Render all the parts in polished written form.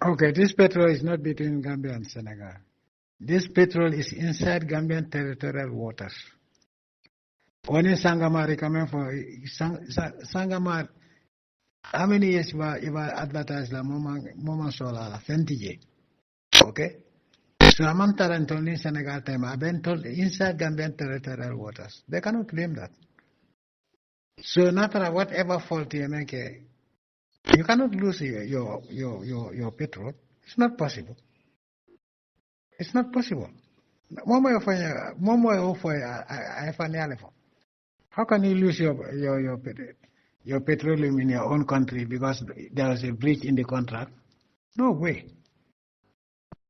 Okay, this petrol is not between Gambia and Senegal. This petrol is inside Gambian territorial waters. Only Sangomar coming for Sangomar. How many years you advertised la Moma Sola, 20 years? Okay? So I'm told in Senegal time, I've been told inside Gambian territorial waters. They cannot claim that. So no matter whatever fault you make, you cannot lose your petrol. It's not possible. It's not possible. How can you lose your petroleum in your own country because there was a breach in the contract? No way.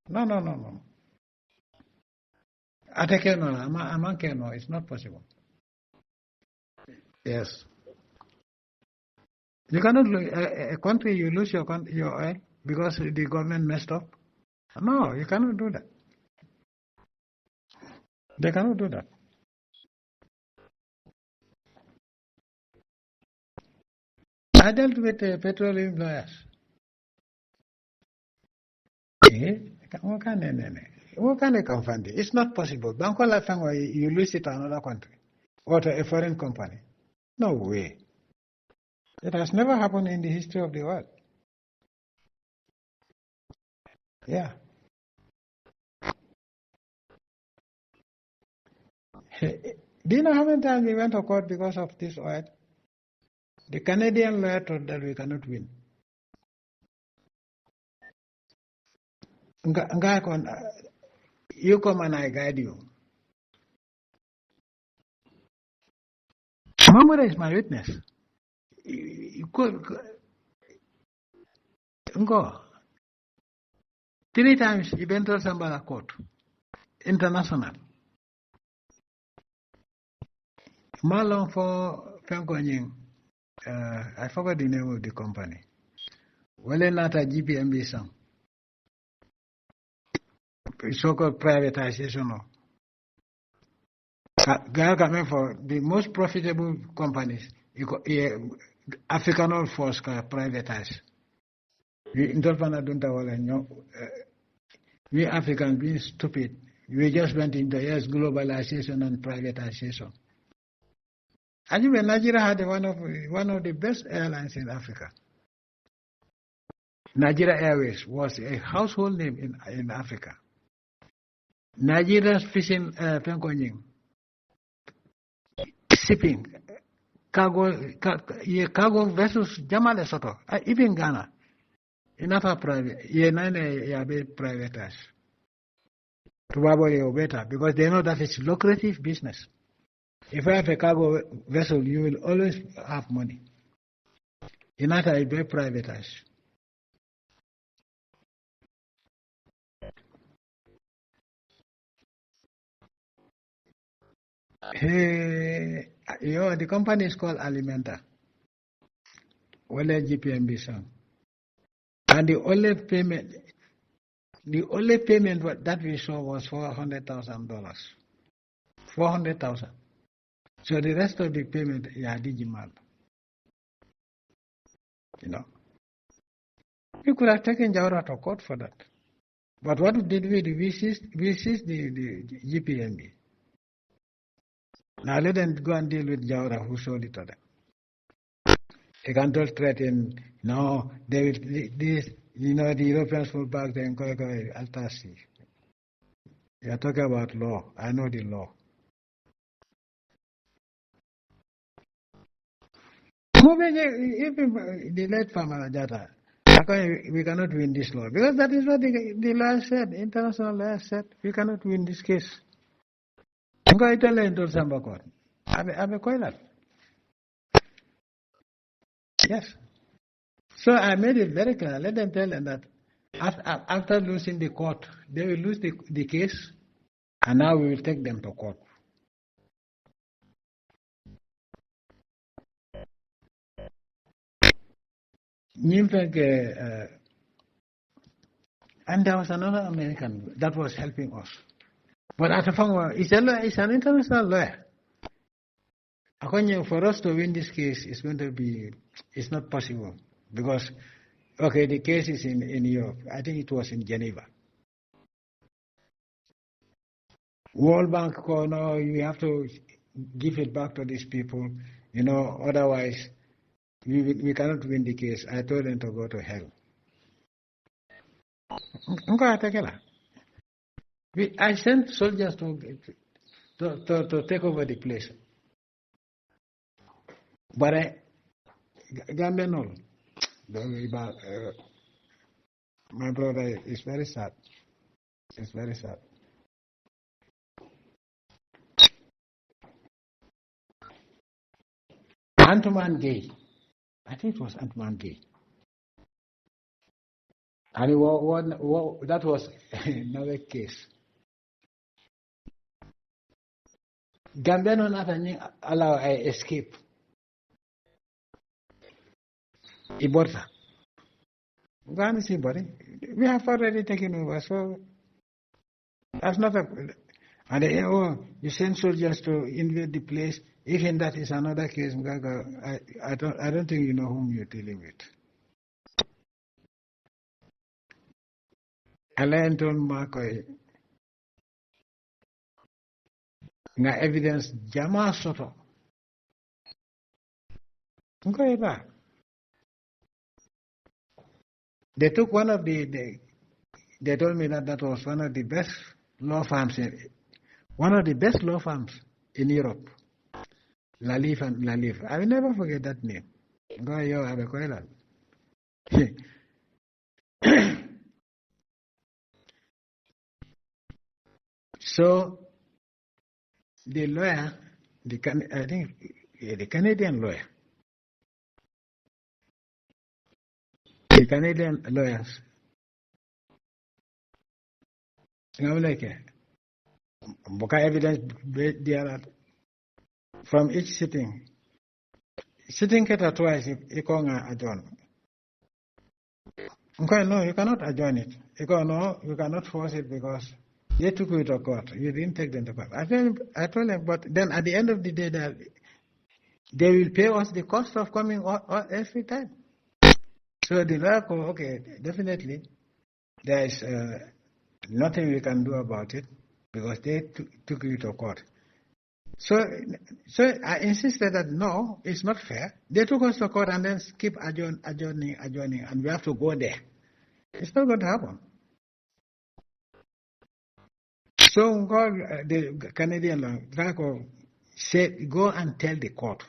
No. No, it's not possible. Yes. You cannot lose a country, you lose your oil because the government messed up. No, you cannot do that. They cannot do that. I dealt with petroleum lawyers. What can they confront it? It's not possible. Bankola Fangwa, you lose it to another country or to a foreign company. No way. It has never happened in the history of the world. Yeah. Do you know how many times we went to court because of this oil? The Canadian lawyer told that we cannot win. You come and I guide you. Mamura is my witness. You could go 3 times he went to Sambala court, international. Malong for Fengonying, I forgot the name of the company. Well, not a GPMB song. So-called privatization. Guy coming for the most profitable companies. African oil force privatize. We Africans being stupid. We just went into yes, globalization and privatization. And even Nigeria had one of the best airlines in Africa. Nigeria Airways was a household name in Africa. Nigeria's fishing shipping cargo vessels Jamale Soto, even Ghana. Enough private, privatized. Probably better because they know that it's lucrative business. If I have a cargo vessel, you will always have money. Inata is very privatized. The company is called Alimenta. Well, GPMB song. And the only payment that we saw was $400,000. 400,000. So the rest of the payment, digital. We could have taken Jaura to court for that. But what did we do? We seized the GPMB. Now let them go and deal with Jaura who sold it to them. They can't threaten, no, they will, the Europeans will back then go Altasi. You are talking about law. I know the law. Even the late farmer Jata, we cannot win this law. Because that is what the law said, international law said, we cannot win this case. I'm going to tell you into Samba court. I'm a coiler. Yes. So I made it very clear. Let them tell them that after losing the court, they will lose the case, and now we will take them to court. And there was another American that was helping us. But Atafangwa is an international lawyer. For us to win this case, it's not possible because Okay, the case is in Europe. I think it was in Geneva. World Bank, oh, no, you have to give it back to these people, otherwise we cannot win the case. I told them to go to hell. I sent soldiers to take over the place. But Gambian Oil, my brother, it's very sad. It's very sad. Antoine Gay. I think it was Antoine Gay. And that was another case. Gambian not allow I escape. Iborta. We have already taken over, so that's not a. And you send soldiers to invade the place. Even that is another case. I don't think you know whom you're dealing with. Alain told Marco nga evidence Jama Soto. They took one of they told me that was one of the best law firms in Europe. Lalif and Lalif. I will never forget that name. So the lawyer, I think the Canadian lawyer, the Canadian lawyers, evidence there from each sitting keta twice ikonga adjourn. No, you cannot adjourn it. No, you cannot force it because they took you to court. You didn't take them to court. I told them, but then at the end of the day, they will pay us the cost of coming every time. So the lawyer, okay, definitely, there is nothing we can do about it because they took you to court. So I insisted that no, it's not fair. They took us to court and then keep adjourning, and we have to go there. It's not going to happen. So the Canadian law said, go and tell the court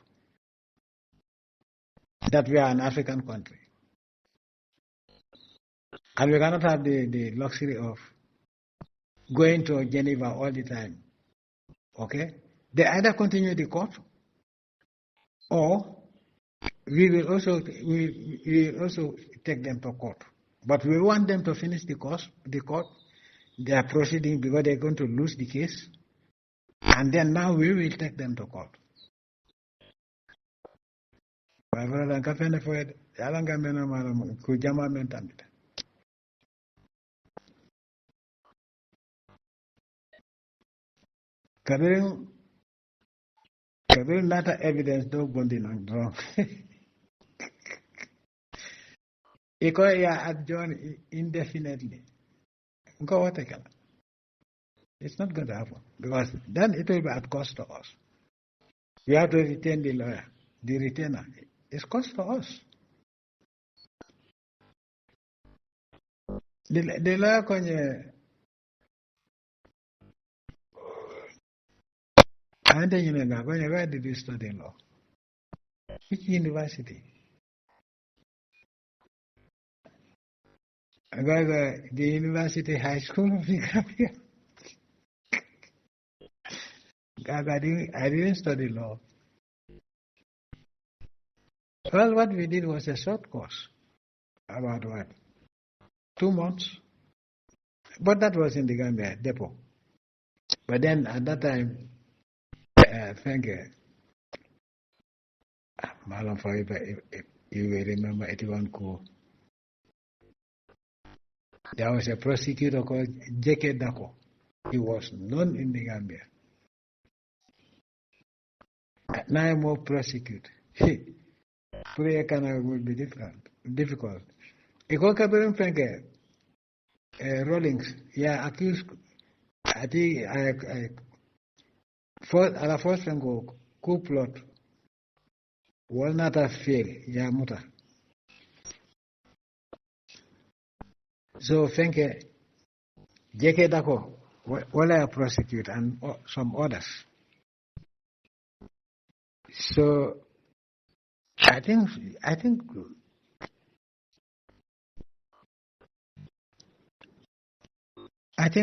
that we are an African country. And we cannot have the luxury of going to Geneva all the time. Okay? They either continue the court, or we will also take them to court. But we want them to finish the court. They are proceeding because they're going to lose the case. And then now we will take them to court. My brother, Kabir nata evidence do bondi nang wrong. Iko ya adjourn indefinitely. It's not going to happen because then it will be at cost to us. We have to retain the lawyer, the retainer. It's cost to us. The lawyer where did you study law? Which university? The university high school of the Gambia. I didn't study law. Well, what we did was a short course. About what? 2 months. But that was in the Gambia depot. But then at that time, thank you. Malam Fariba, if you will remember 81 coup. There was a prosecutor called J.K. Dako. He was known in the Gambia. Now I'm more prosecute. Prayer will be difficult. Iko kabirin fenke Rawlings, yeah, accused. I think at the first fenko coup plot. Will not have fail, yeah, muta. So fenke jeke dako will I prosecute and some others. So I think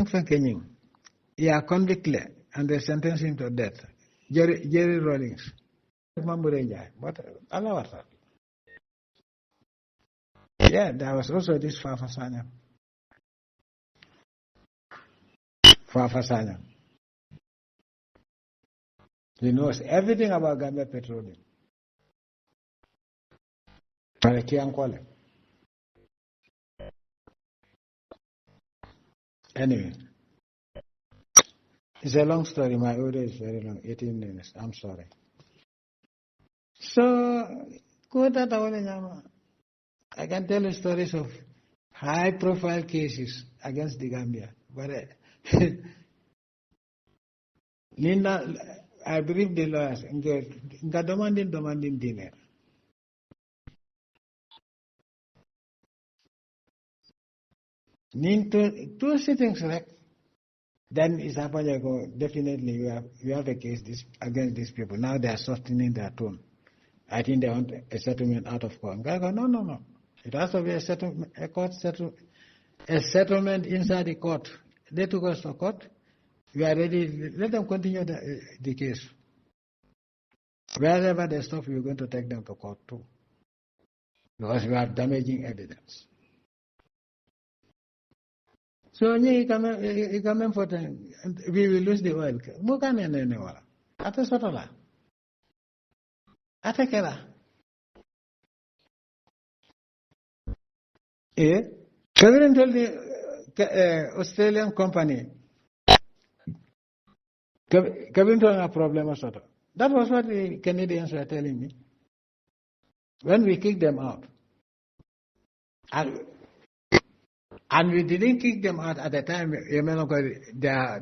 Frankening, yeah, convicted and they sentenced him to death. Jerry Rawlings. But Allah. Yeah, there was also this Fafasanya. He knows everything about Gambia Petroleum. Anyway, it's a long story. My order is very long, 18 minutes. I'm sorry. So, I can tell you stories of high-profile cases against the Gambia. But I believe the lawyers. Demanding dinner. Two sittings, right? Then it's happening. Definitely, you have a case against these people. Now they are softening their tone. I think they want a settlement out of court. I go, no. It has to be a settlement inside the court. They took us to court. We are ready. Let them continue the case. Wherever they stop, we're going to take them to court too. Because we have damaging evidence. So we will lose the oil. Ate sotola. Ate kela. President told the Australian company, Kevin told a problem or sort. That was what the Canadians were telling me. When we kicked them out. And we didn't kick them out at the time. Their